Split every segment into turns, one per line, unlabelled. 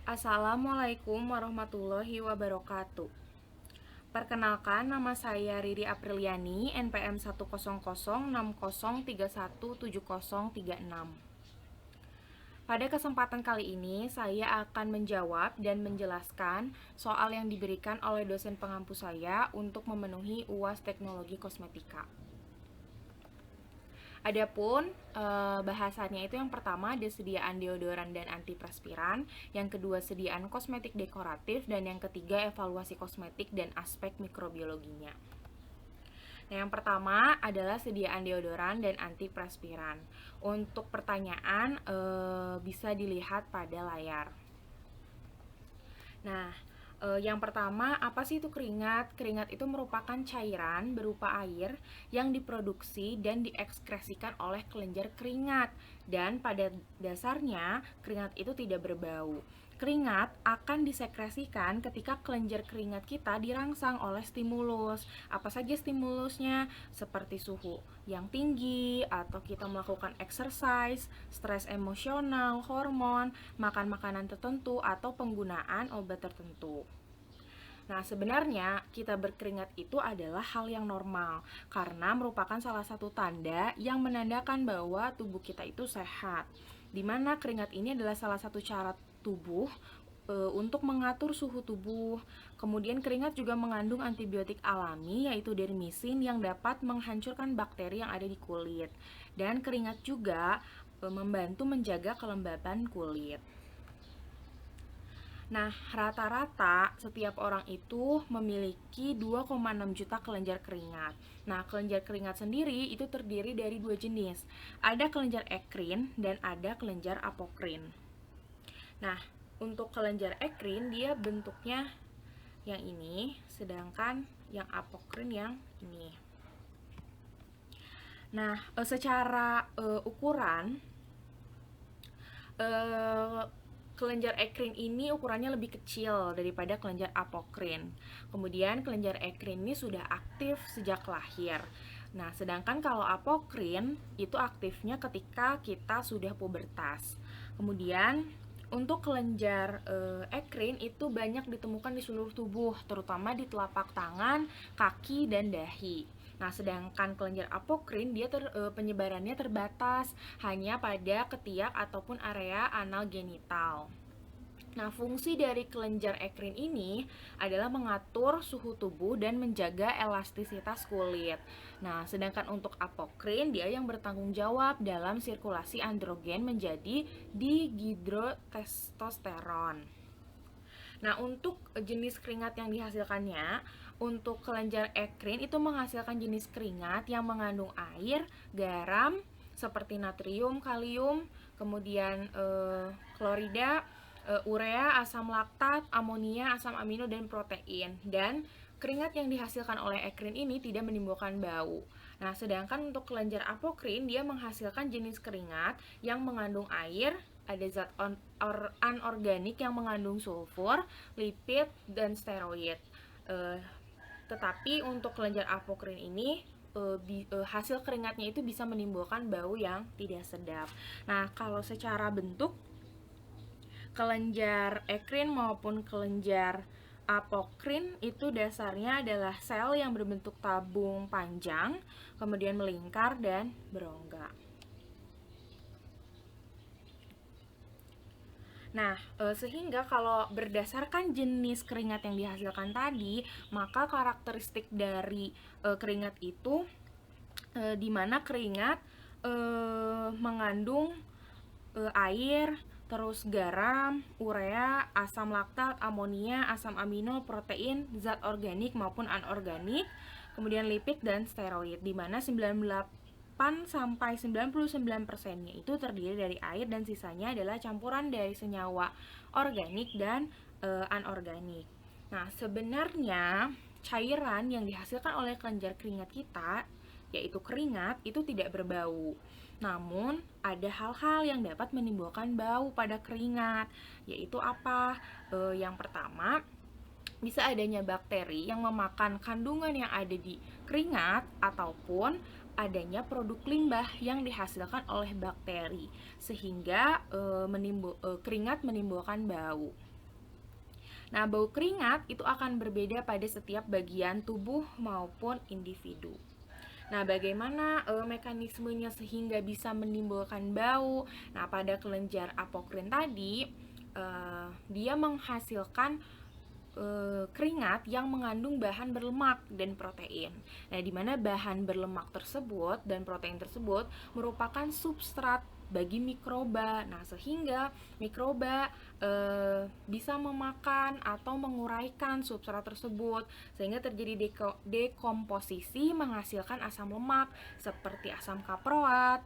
Assalamualaikum warahmatullahi wabarakatuh. Perkenalkan, nama saya Riri Apriliani, NPM 1006030317036. Pada kesempatan kali ini, saya akan menjawab dan menjelaskan soal yang diberikan oleh dosen pengampu saya untuk memenuhi UAS Teknologi Kosmetika. Adapun bahasannya itu yang pertama ada sediaan deodoran dan antiperspiran, yang kedua sediaan kosmetik dekoratif, dan yang ketiga evaluasi kosmetik dan aspek mikrobiologinya. Nah, yang pertama adalah sediaan deodoran dan antiperspiran. Untuk pertanyaan bisa dilihat pada layar. Nah, yang pertama, apa sih itu keringat? Keringat itu merupakan cairan berupa air yang diproduksi dan diekskresikan oleh kelenjar keringat. Dan pada dasarnya, keringat itu tidak berbau. Keringat akan disekresikan ketika kelenjar keringat kita dirangsang oleh stimulus. Apa saja stimulusnya? Seperti suhu yang tinggi, atau kita melakukan exercise, stres emosional, hormon, makan makanan tertentu, atau penggunaan obat tertentu. Nah, sebenarnya kita berkeringat itu adalah hal yang normal karena merupakan salah satu tanda yang menandakan bahwa tubuh kita itu sehat. Dimana keringat ini adalah salah satu cara tubuh untuk mengatur suhu tubuh. Kemudian keringat juga mengandung antibiotik alami yaitu dermisin yang dapat menghancurkan bakteri yang ada di kulit. Dan keringat juga membantu menjaga kelembaban kulit. Nah, rata-rata setiap orang itu memiliki 2,6 juta kelenjar keringat. Nah, kelenjar keringat sendiri itu terdiri dari dua jenis. Ada kelenjar ekrin dan ada kelenjar apokrin. Nah, untuk kelenjar ekrin dia bentuknya yang ini, sedangkan yang apokrin yang ini. Nah, secara ukuran kelenjar ekrin ini ukurannya lebih kecil daripada kelenjar apokrin. Kemudian kelenjar ekrin ini sudah aktif sejak lahir. Nah, sedangkan kalau apokrin itu aktifnya ketika kita sudah pubertas. Kemudian untuk kelenjar ekrin itu banyak ditemukan di seluruh tubuh, terutama di telapak tangan, kaki, dan dahi. Nah, sedangkan kelenjar apokrin dia penyebarannya terbatas hanya pada ketiak ataupun area anal genital. Nah, fungsi dari kelenjar ekrin ini adalah mengatur suhu tubuh dan menjaga elastisitas kulit. Nah, sedangkan untuk apokrin dia yang bertanggung jawab dalam sirkulasi androgen menjadi dihidrotestosteron. Nah, untuk jenis keringat yang dihasilkannya, untuk kelenjar ekrin itu menghasilkan jenis keringat yang mengandung air, garam seperti natrium, kalium, kemudian klorida, urea, asam laktat, amonia, asam amino, dan protein. Dan keringat yang dihasilkan oleh ekrin ini tidak menimbulkan bau. Nah, sedangkan untuk kelenjar apokrin dia menghasilkan jenis keringat yang mengandung air, ada zat anorganik yang mengandung sulfur, lipid, dan steroid. Tetapi untuk kelenjar apokrin ini hasil keringatnya itu bisa menimbulkan bau yang tidak sedap. Nah, kalau secara bentuk kelenjar ekrin maupun kelenjar apokrin itu dasarnya adalah sel yang berbentuk tabung panjang, kemudian melingkar dan berongga. Nah, sehingga kalau berdasarkan jenis keringat yang dihasilkan tadi, maka karakteristik dari keringat itu di mana keringat mengandung air, terus garam, urea, asam laktat, amonia, asam amino, protein, zat organik maupun anorganik, kemudian lipid dan steroid, di mana 98-99%-nya itu terdiri dari air dan sisanya adalah campuran dari senyawa organik dan anorganik. Nah, sebenarnya cairan yang dihasilkan oleh kelenjar keringat kita, yaitu keringat, itu tidak berbau. Namun, ada hal-hal yang dapat menimbulkan bau pada keringat, yaitu apa? Yang pertama, bisa adanya bakteri yang memakan kandungan yang ada di keringat ataupun adanya produk limbah yang dihasilkan oleh bakteri sehingga keringat menimbulkan bau. Nah, bau keringat itu akan berbeda pada setiap bagian tubuh maupun individu. Nah, bagaimana mekanismenya sehingga bisa menimbulkan bau? Nah, pada kelenjar apokrin tadi, dia menghasilkan keringat yang mengandung bahan berlemak dan protein. Nah, di mana bahan berlemak tersebut dan protein tersebut merupakan substrat bagi mikroba. Nah, sehingga mikroba bisa memakan atau menguraikan substrat tersebut sehingga terjadi dekomposisi menghasilkan asam lemak seperti asam kaproat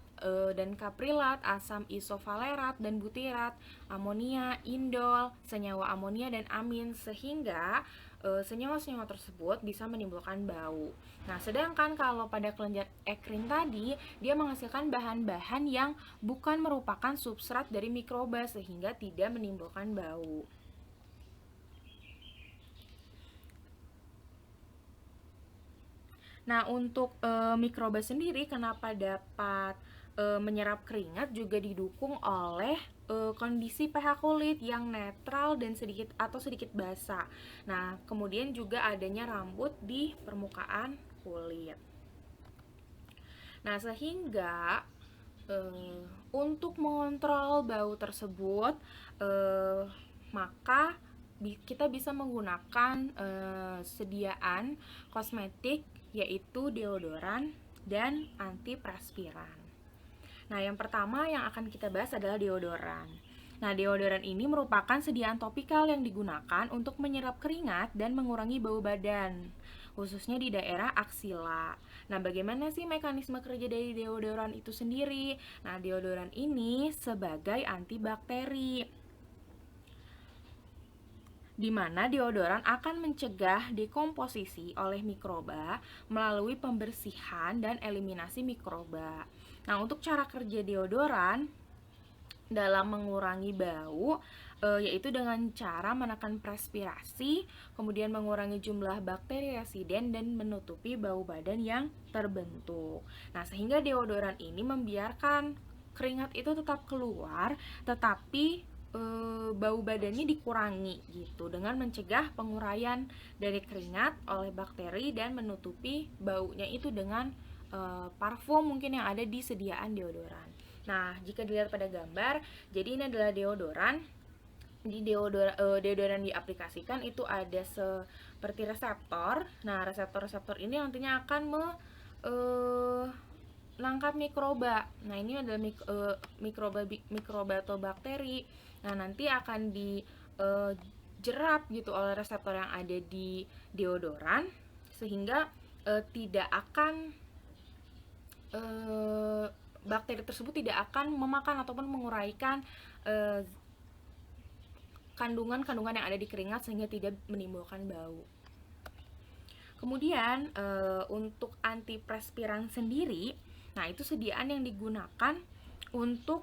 dan kaprilat, asam isovalerat dan butirat, amonia, indol, senyawa amonia dan amin, sehingga senyawa-senyawa tersebut bisa menimbulkan bau. Nah, sedangkan kalau pada kelenjar ekrin tadi, dia menghasilkan bahan-bahan yang bukan merupakan substrat dari mikroba sehingga tidak menimbulkan bau. Nah, untuk mikroba sendiri kenapa dapat menyerap keringat juga didukung oleh kondisi pH kulit yang netral dan sedikit basah. Nah, kemudian juga adanya rambut di permukaan kulit. Nah, sehingga untuk mengontrol bau tersebut, maka kita bisa menggunakan sediaan kosmetik yaitu deodoran dan antiperspiran. Nah, yang pertama yang akan kita bahas adalah deodoran. Nah, deodoran ini merupakan sediaan topikal yang digunakan untuk menyerap keringat dan mengurangi bau badan, khususnya di daerah aksila. Nah, bagaimana sih mekanisme kerja dari deodoran itu sendiri? Nah, deodoran ini sebagai antibakteri, di mana deodoran akan mencegah dekomposisi oleh mikroba melalui pembersihan dan eliminasi mikroba. Nah, untuk cara kerja deodoran dalam mengurangi bau yaitu dengan cara menekan perspirasi, kemudian mengurangi jumlah bakteri residen dan menutupi bau badan yang terbentuk. Nah, sehingga deodoran ini membiarkan keringat itu tetap keluar, tetapi bau badannya dikurangi gitu dengan mencegah penguraian dari keringat oleh bakteri dan menutupi baunya itu dengan parfum mungkin yang ada di sediaan deodoran. Nah, jika dilihat pada gambar, jadi ini adalah deodoran. Di deodoran diaplikasikan itu ada seperti reseptor. Nah, reseptor-reseptor ini nantinya akan menangkap mikroba. Nah, ini adalah mikroba atau bakteri. Nah, nanti akan dijerap gitu oleh reseptor yang ada di deodoran sehingga tidak akan bakteri tersebut tidak akan memakan ataupun menguraikan kandungan-kandungan yang ada di keringat sehingga tidak menimbulkan bau. Kemudian untuk antiperspiran sendiri, nah itu sediaan yang digunakan untuk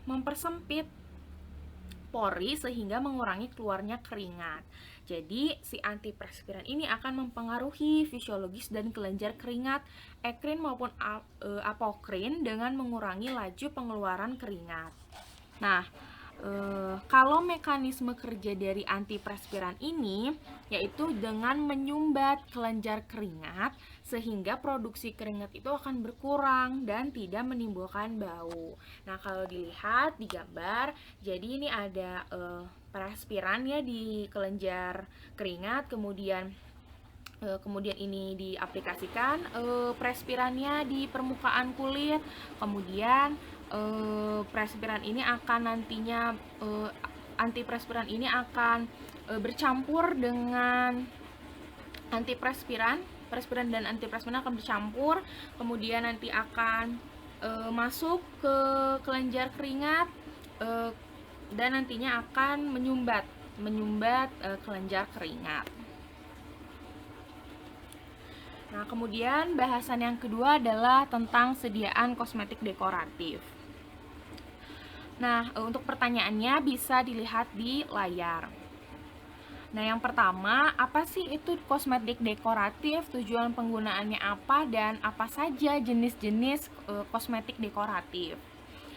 mempersempit pori sehingga mengurangi keluarnya keringat. Jadi si antiperspiran ini akan mempengaruhi fisiologis dan kelenjar keringat ekrin maupun apokrin dengan mengurangi laju pengeluaran keringat. Nah, kalau mekanisme kerja dari antiperspiran ini yaitu dengan menyumbat kelenjar keringat sehingga produksi keringat itu akan berkurang dan tidak menimbulkan bau. Nah, kalau dilihat di gambar, jadi ini ada perspiran ya di kelenjar keringat, kemudian ini diaplikasikan perspirannya di permukaan kulit, kemudian perspiran ini akan nantinya antiperspiran ini akan bercampur dengan antiperspiran, perspiran dan antiperspiran akan bercampur, kemudian nanti akan masuk ke kelenjar keringat dan nantinya akan menyumbat kelenjar keringat. Nah, kemudian bahasan yang kedua adalah tentang sediaan kosmetik dekoratif. Nah, untuk pertanyaannya bisa dilihat di layar. Nah, yang pertama, apa sih itu kosmetik dekoratif, tujuan penggunaannya apa, dan apa saja jenis-jenis kosmetik dekoratif?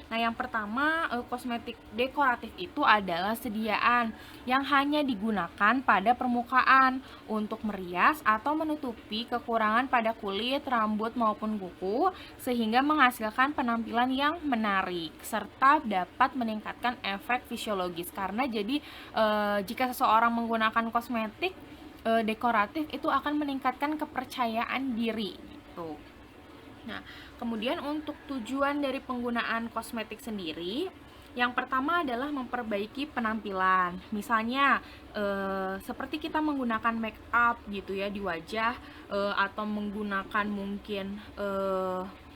Nah, yang pertama, kosmetik dekoratif itu adalah sediaan yang hanya digunakan pada permukaan untuk merias atau menutupi kekurangan pada kulit, rambut maupun kuku sehingga menghasilkan penampilan yang menarik serta dapat meningkatkan efek fisiologis. Karena jadi jika seseorang menggunakan kosmetik dekoratif itu akan meningkatkan kepercayaan diri gitu. Nah, kemudian untuk tujuan dari penggunaan kosmetik sendiri, yang pertama adalah memperbaiki penampilan. Misalnya, seperti kita menggunakan make up gitu ya di wajah, atau menggunakan mungkin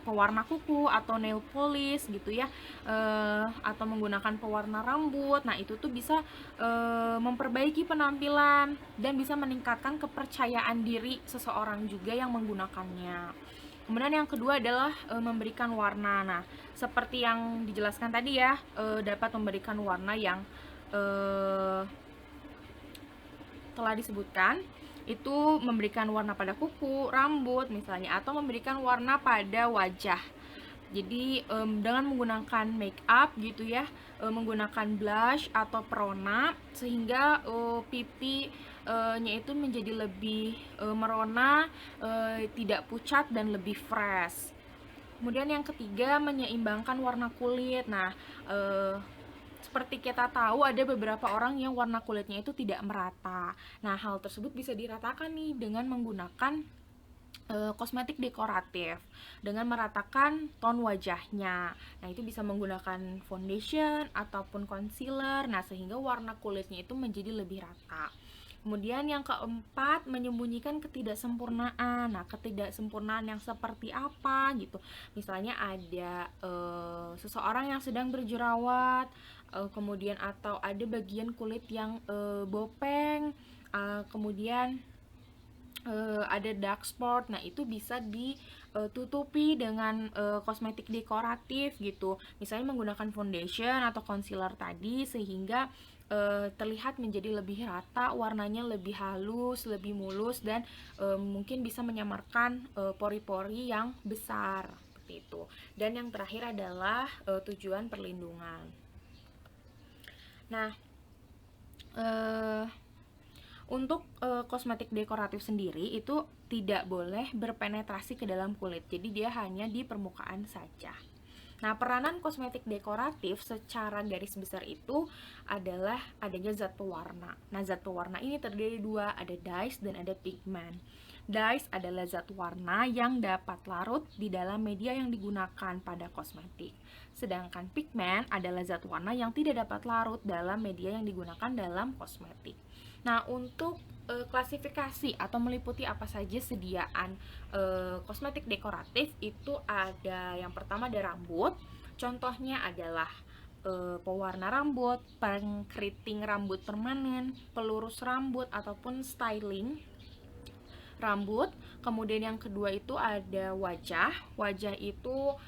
pewarna kuku atau nail polish gitu ya, atau menggunakan pewarna rambut. Nah, itu tuh bisa memperbaiki penampilan dan bisa meningkatkan kepercayaan diri seseorang juga yang menggunakannya. Kemudian yang kedua adalah memberikan warna. Nah, seperti yang dijelaskan tadi ya, dapat memberikan warna yang telah disebutkan, itu memberikan warna pada kuku, rambut misalnya, atau memberikan warna pada wajah. Jadi dengan menggunakan make up gitu ya, menggunakan blush atau perona sehingga pipinya itu menjadi lebih merona, tidak pucat dan lebih fresh. Kemudian yang ketiga, menyeimbangkan warna kulit. Nah, seperti kita tahu ada beberapa orang yang warna kulitnya itu tidak merata. Nah, hal tersebut bisa diratakan nih dengan menggunakan kosmetik dekoratif dengan meratakan tone wajahnya. Nah, itu bisa menggunakan foundation ataupun concealer. Nah, sehingga warna kulitnya itu menjadi lebih rata. Kemudian yang keempat, menyembunyikan ketidaksempurnaan. Nah, ketidaksempurnaan yang seperti apa gitu. Misalnya ada seseorang yang sedang berjerawat, kemudian atau ada bagian kulit yang bopeng, kemudian ada dark spot. Nah, itu bisa ditutupi dengan kosmetik dekoratif gitu. Misalnya menggunakan foundation atau concealer tadi sehingga terlihat menjadi lebih rata, warnanya lebih halus, lebih mulus dan mungkin bisa menyamarkan pori-pori yang besar seperti itu. Dan yang terakhir adalah tujuan perlindungan. Nah, untuk kosmetik dekoratif sendiri itu tidak boleh berpenetrasi ke dalam kulit. Jadi dia hanya di permukaan saja. Nah, peranan kosmetik dekoratif secara garis besar itu adalah adanya zat pewarna. Nah, zat pewarna ini terdiri dua, ada dyes dan ada pigment. Dyes adalah zat warna yang dapat larut di dalam media yang digunakan pada kosmetik. Sedangkan pigment adalah zat warna yang tidak dapat larut dalam media yang digunakan dalam kosmetik. Nah, untuk klasifikasi atau meliputi apa saja sediaan kosmetik dekoratif itu ada, yang pertama ada rambut. Contohnya adalah pewarna rambut, pengkeriting rambut permanen, pelurus rambut ataupun styling rambut. Kemudian yang kedua itu ada wajah. Wajah itu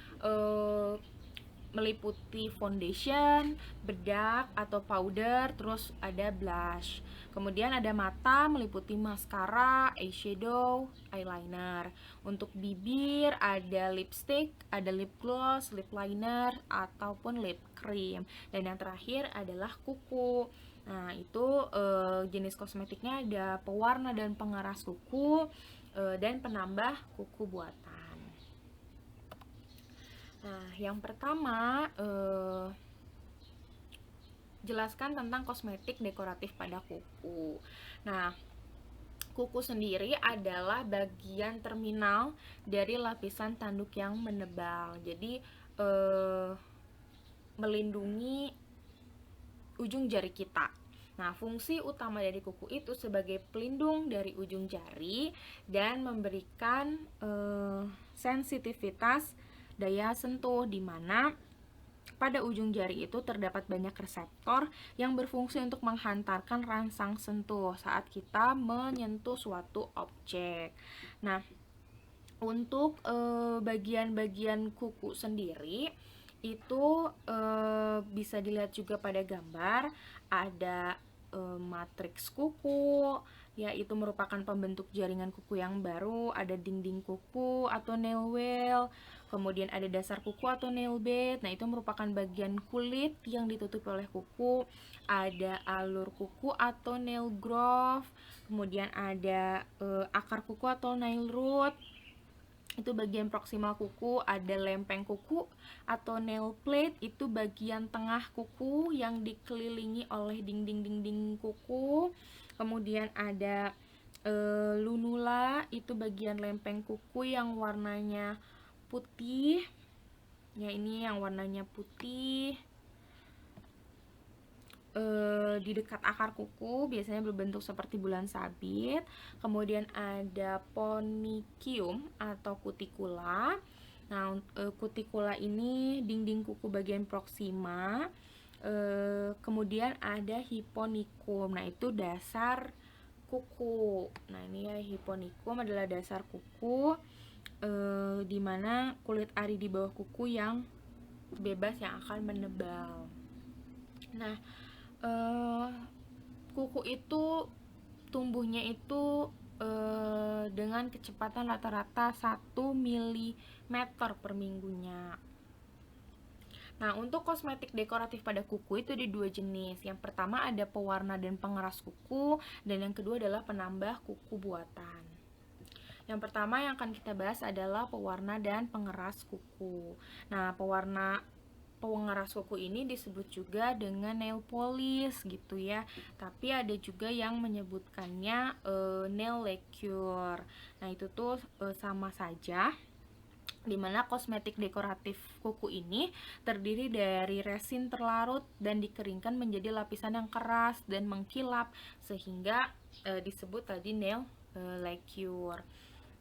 meliputi foundation, bedak atau powder, terus ada blush. Kemudian ada mata, meliputi maskara, eyeshadow, eyeliner. Untuk bibir ada lipstick, ada lip gloss, lip liner ataupun lip cream. Dan yang terakhir adalah kuku. Nah, itu jenis kosmetiknya ada pewarna dan pengeras kuku dan penambah kuku buatan. Nah, yang pertama jelaskan tentang kosmetik dekoratif pada kuku. Nah, kuku sendiri adalah bagian terminal dari lapisan tanduk yang menebal. Jadi melindungi ujung jari kita. Nah, fungsi utama dari kuku itu sebagai pelindung dari ujung jari dan memberikan sensitivitas daya sentuh, di mana pada ujung jari itu terdapat banyak reseptor yang berfungsi untuk menghantarkan rangsang sentuh saat kita menyentuh suatu objek. Nah, untuk bagian-bagian kuku sendiri itu bisa dilihat juga pada gambar. Ada matriks kuku, yaitu merupakan pembentuk jaringan kuku yang baru. Ada dinding kuku atau nail wheel. Kemudian ada dasar kuku atau nail bed. Nah, itu merupakan bagian kulit yang ditutupi oleh kuku. Ada alur kuku atau nail groove. Kemudian ada akar kuku atau nail root. Itu bagian proksimal kuku. Ada lempeng kuku atau nail plate, itu bagian tengah kuku yang dikelilingi oleh dinding-dinding kuku. Kemudian ada lunula, itu bagian lempeng kuku yang warnanya putih. Ya, ini yang warnanya putih. Di dekat akar kuku biasanya berbentuk seperti bulan sabit. Kemudian ada ponychium atau kutikula. Nah, kutikula ini dinding kuku bagian proksima. Kemudian ada hiponikum. Nah, itu dasar kuku. Nah, ini ya, hiponikum adalah dasar kuku, dimana kulit ari di bawah kuku yang bebas yang akan menebal. Nah, kuku itu tumbuhnya itu dengan kecepatan rata-rata 1 mm per minggunya. Nah, untuk kosmetik dekoratif pada kuku itu ada 2 jenis. Yang pertama ada pewarna dan pengeras kuku, dan yang kedua adalah penambah kuku buatan. Yang pertama yang akan kita bahas adalah pewarna dan pengeras kuku. Nah, pengeras kuku ini disebut juga dengan nail polish gitu ya. Tapi ada juga yang menyebutkannya nail lacquer. Nah, itu tuh sama saja, dimana kosmetik dekoratif kuku ini terdiri dari resin terlarut dan dikeringkan menjadi lapisan yang keras dan mengkilap, sehingga disebut tadi nail lacquer.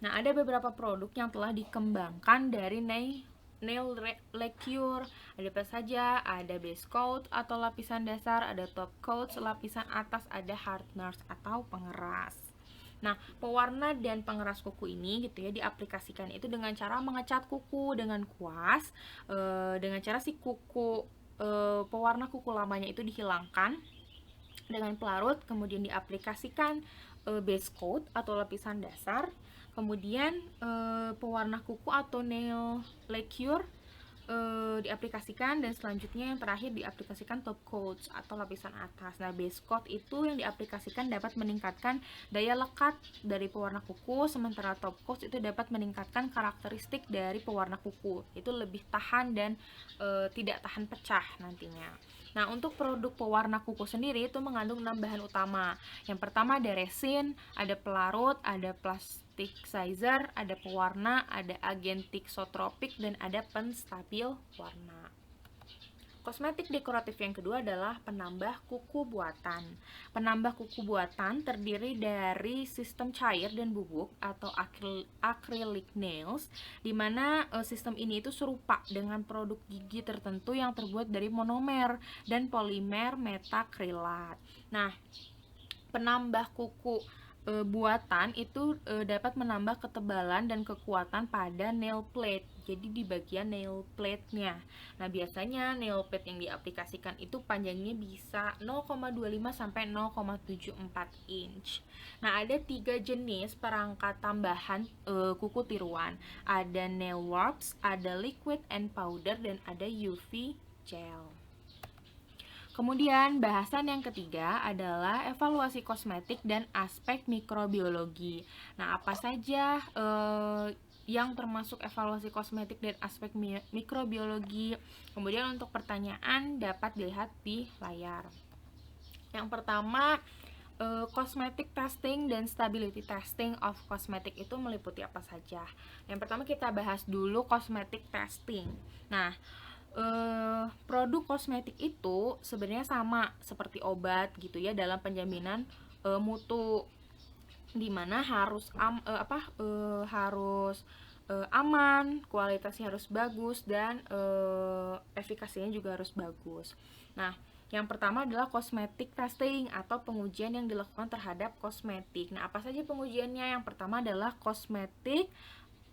Nah, ada beberapa produk yang telah dikembangkan dari nail lacquer. Ada apa saja? Ada base coat atau lapisan dasar, ada top coat lapisan atas, ada hardeners atau pengeras. Nah, pewarna dan pengeras kuku ini gitu ya diaplikasikan itu dengan cara mengecat kuku dengan kuas, dengan cara si kuku pewarna kuku lamanya itu dihilangkan dengan pelarut, kemudian diaplikasikan base coat atau lapisan dasar. Kemudian pewarna kuku atau nail lacquer diaplikasikan, dan selanjutnya yang terakhir diaplikasikan top coat atau lapisan atas. Nah, base coat itu yang diaplikasikan dapat meningkatkan daya lekat dari pewarna kuku, sementara top coat itu dapat meningkatkan karakteristik dari pewarna kuku. Itu lebih tahan dan tidak tahan pecah nantinya. Nah, untuk produk pewarna kuku sendiri itu mengandung 6 bahan utama. Yang pertama ada resin, ada pelarut, ada plastik sizer, ada pewarna, ada agen tiksotropik, dan ada penstabil warna. Kosmetik dekoratif yang kedua adalah penambah kuku buatan. Penambah kuku buatan terdiri dari sistem cair dan bubuk atau acrylic nails, di mana sistem ini itu serupa dengan produk gigi tertentu yang terbuat dari monomer dan polimer metakrilat. Nah, penambah kuku buatan itu dapat menambah ketebalan dan kekuatan pada nail plate. Jadi di bagian nail plate-nya. Nah, biasanya nail plate yang diaplikasikan itu panjangnya bisa 0,25 sampai 0,74 inch. Nah, ada 3 jenis perangkat tambahan kuku tiruan. Ada nail warps, ada liquid and powder, dan ada UV gel. Kemudian bahasan yang ketiga adalah evaluasi kosmetik dan aspek mikrobiologi. Nah, apa saja yang termasuk evaluasi kosmetik dan aspek mikrobiologi? Kemudian untuk pertanyaan dapat dilihat di layar. Yang pertama, cosmetic testing dan stability testing of cosmetic itu meliputi apa saja? Yang pertama kita bahas dulu cosmetic testing. Nah, produk kosmetik itu sebenarnya sama seperti obat gitu ya dalam penjaminan mutu, dimana harus aman, kualitasnya harus bagus, dan efikasinya juga harus bagus. Nah, yang pertama adalah cosmetic testing atau pengujian yang dilakukan terhadap kosmetik. Nah, apa saja pengujiannya? Yang pertama adalah cosmetic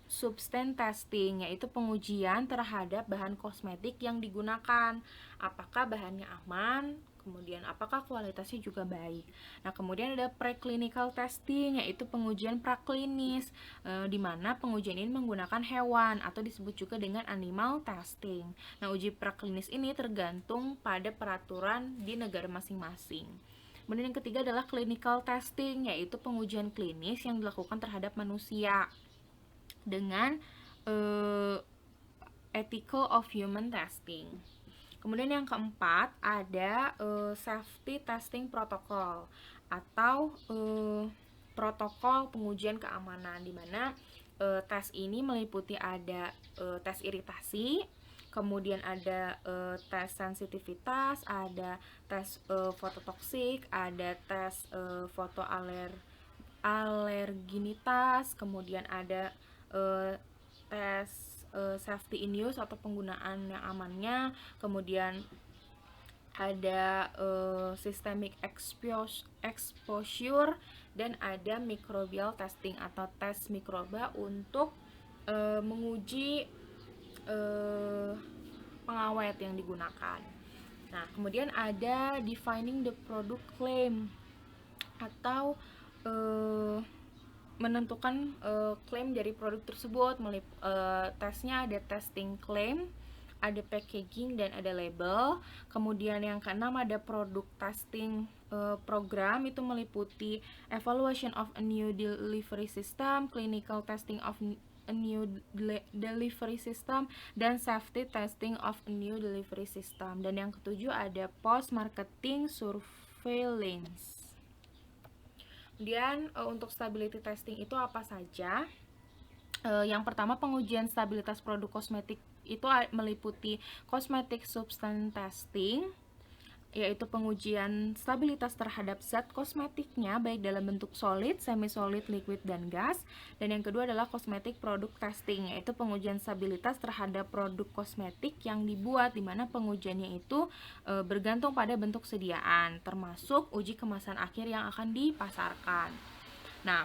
substance testing, yaitu pengujian terhadap bahan kosmetik yang digunakan. Apakah bahannya aman, kemudian apakah kualitasnya juga baik. Nah, kemudian ada preclinical testing, yaitu pengujian praklinis, di mana pengujian ini menggunakan hewan atau disebut juga dengan animal testing. Nah, uji praklinis ini tergantung pada peraturan di negara masing-masing. Kemudian yang ketiga adalah clinical testing, yaitu pengujian klinis yang dilakukan terhadap manusia dengan ethical of human testing. Kemudian yang keempat ada safety testing protocol atau protokol pengujian keamanan, di mana tes ini meliputi ada tes iritasi, kemudian ada tes sensitivitas, ada tes fototoksik, ada tes alerginitas, kemudian ada tes safety in use atau penggunaan yang amannya, kemudian ada systemic exposure, dan ada microbial testing atau tes mikroba untuk menguji pengawet yang digunakan. Nah, kemudian ada defining the product claim atau menentukan klaim dari produk tersebut. Tesnya ada testing claim, ada packaging, dan ada label. Kemudian yang keenam ada product testing program, itu meliputi evaluation of a new delivery system, clinical testing of a new delivery system, dan safety testing of a new delivery system. Dan yang ketujuh ada post marketing surveillance. Kemudian untuk stability testing itu apa saja? Yang pertama, pengujian stabilitas produk kosmetik itu meliputi cosmetic substance testing, yaitu pengujian stabilitas terhadap zat kosmetiknya baik dalam bentuk solid, semi-solid, liquid, dan gas. Dan yang kedua adalah cosmetic product testing, yaitu pengujian stabilitas terhadap produk kosmetik yang dibuat, di mana pengujiannya itu bergantung pada bentuk sediaan, termasuk uji kemasan akhir yang akan dipasarkan. Nah,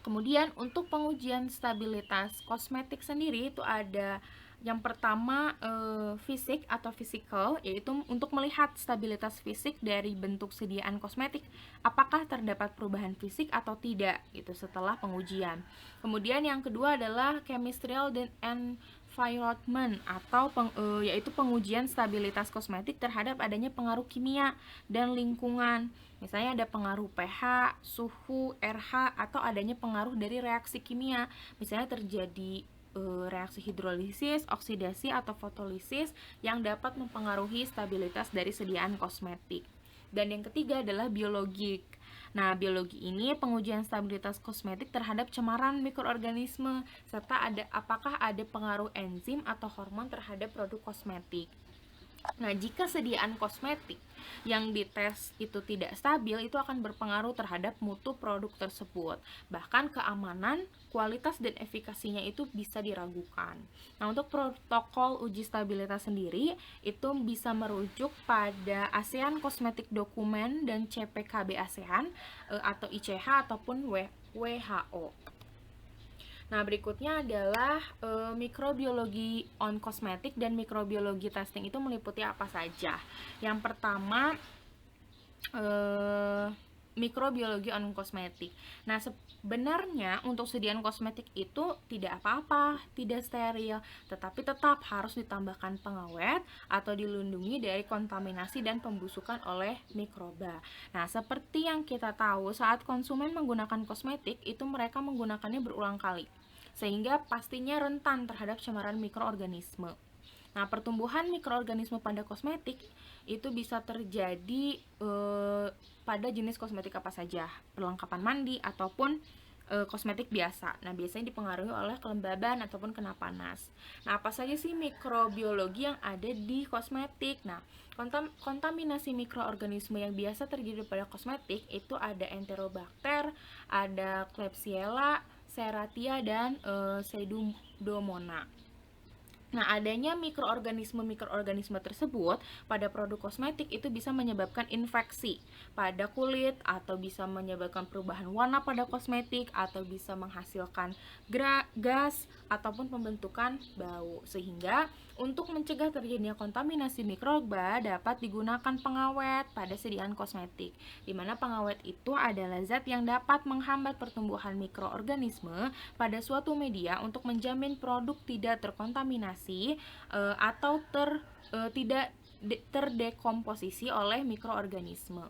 kemudian untuk pengujian stabilitas kosmetik sendiri itu ada yang pertama fisik atau physical, yaitu untuk melihat stabilitas fisik dari bentuk sediaan kosmetik, apakah terdapat perubahan fisik atau tidak gitu setelah pengujian. Kemudian yang kedua adalah chemistrial dan environment atau yaitu pengujian stabilitas kosmetik terhadap adanya pengaruh kimia dan lingkungan. Misalnya ada pengaruh pH, suhu, RH, atau adanya pengaruh dari reaksi kimia. Misalnya terjadi reaksi hidrolisis, oksidasi, atau fotolisis yang dapat mempengaruhi stabilitas dari sediaan kosmetik. Dan yang ketiga adalah biologik. Nah, biologi ini pengujian stabilitas kosmetik terhadap cemaran mikroorganisme, serta apakah ada pengaruh enzim atau hormon terhadap produk kosmetik. Nah, jika sediaan kosmetik yang dites itu tidak stabil, itu akan berpengaruh terhadap mutu produk tersebut. Bahkan keamanan, kualitas, dan efikasinya itu bisa diragukan. Nah, untuk protokol uji stabilitas sendiri, itu bisa merujuk pada ASEAN Cosmetic Document dan CPKB ASEAN atau ICH ataupun WHO. Nah, berikutnya adalah mikrobiologi on kosmetik dan mikrobiologi testing itu meliputi apa saja. Yang pertama, mikrobiologi on kosmetik. Nah, sebenarnya untuk sediaan kosmetik itu tidak apa-apa, tidak steril, tetapi tetap harus ditambahkan pengawet atau dilindungi dari kontaminasi dan pembusukan oleh mikroba. Nah, seperti yang kita tahu, saat konsumen menggunakan kosmetik, itu mereka menggunakannya berulang kali, sehingga pastinya rentan terhadap cemaran mikroorganisme. Nah, pertumbuhan mikroorganisme pada kosmetik itu bisa terjadi pada jenis kosmetik apa saja, perlengkapan mandi ataupun kosmetik biasa. Nah, biasanya dipengaruhi oleh kelembaban ataupun kena panas. Nah, apa saja sih mikrobiologi yang ada di kosmetik? Nah, kontaminasi mikroorganisme yang biasa terjadi pada kosmetik itu ada Enterobacter, ada Klebsiella, Serratia, dan Pseudomonas. Nah, adanya mikroorganisme tersebut pada produk kosmetik itu bisa menyebabkan infeksi pada kulit, atau bisa menyebabkan perubahan warna pada kosmetik, atau bisa menghasilkan gas ataupun pembentukan bau. Sehingga untuk mencegah terjadinya kontaminasi mikroba dapat digunakan pengawet pada sediaan kosmetik, di mana pengawet itu adalah zat yang dapat menghambat pertumbuhan mikroorganisme pada suatu media untuk menjamin produk tidak terkontaminasi atau tidak terdekomposisi oleh mikroorganisme.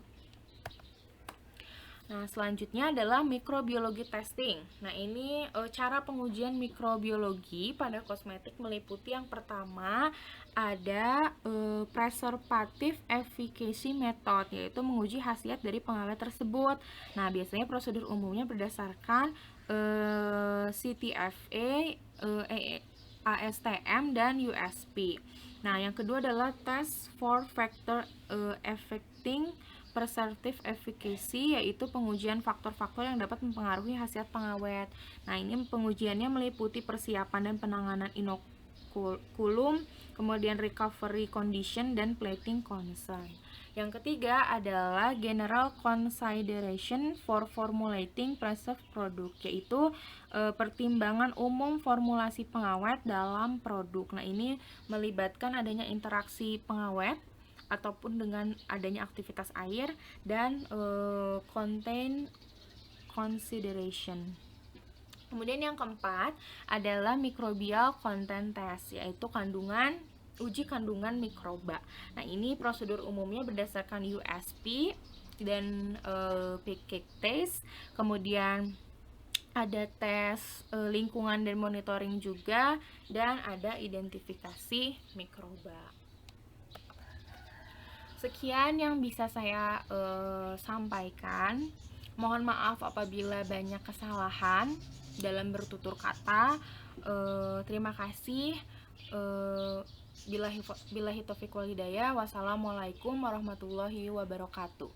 Nah, selanjutnya adalah mikrobiologi testing. Nah, ini cara pengujian mikrobiologi pada kosmetik meliputi yang pertama ada preservative efficacy method, yaitu menguji khasiat dari pengawet tersebut. Nah, biasanya prosedur umumnya berdasarkan CTFA, ASTM, dan USP. Nah, yang kedua adalah test for factor affecting preservative efficacy, yaitu pengujian faktor-faktor yang dapat mempengaruhi khasiat pengawet. Nah, ini pengujiannya meliputi persiapan dan penanganan inokulum, kemudian recovery condition, dan plating concern. Yang ketiga adalah general consideration for formulating preserved product, yaitu pertimbangan umum formulasi pengawet dalam produk. Nah, ini melibatkan adanya interaksi pengawet ataupun dengan adanya aktivitas air, dan contain consideration. Kemudian yang keempat adalah microbial content test, yaitu uji kandungan mikroba. Nah, ini prosedur umumnya berdasarkan USP dan PK test. Kemudian ada tes lingkungan dan monitoring juga, dan ada identifikasi mikroba. Sekian yang bisa saya sampaikan. Mohon maaf apabila banyak kesalahan dalam bertutur kata. Terima kasih. Billahi taufiq wal hidayah. Wassalamualaikum warahmatullahi wabarakatuh.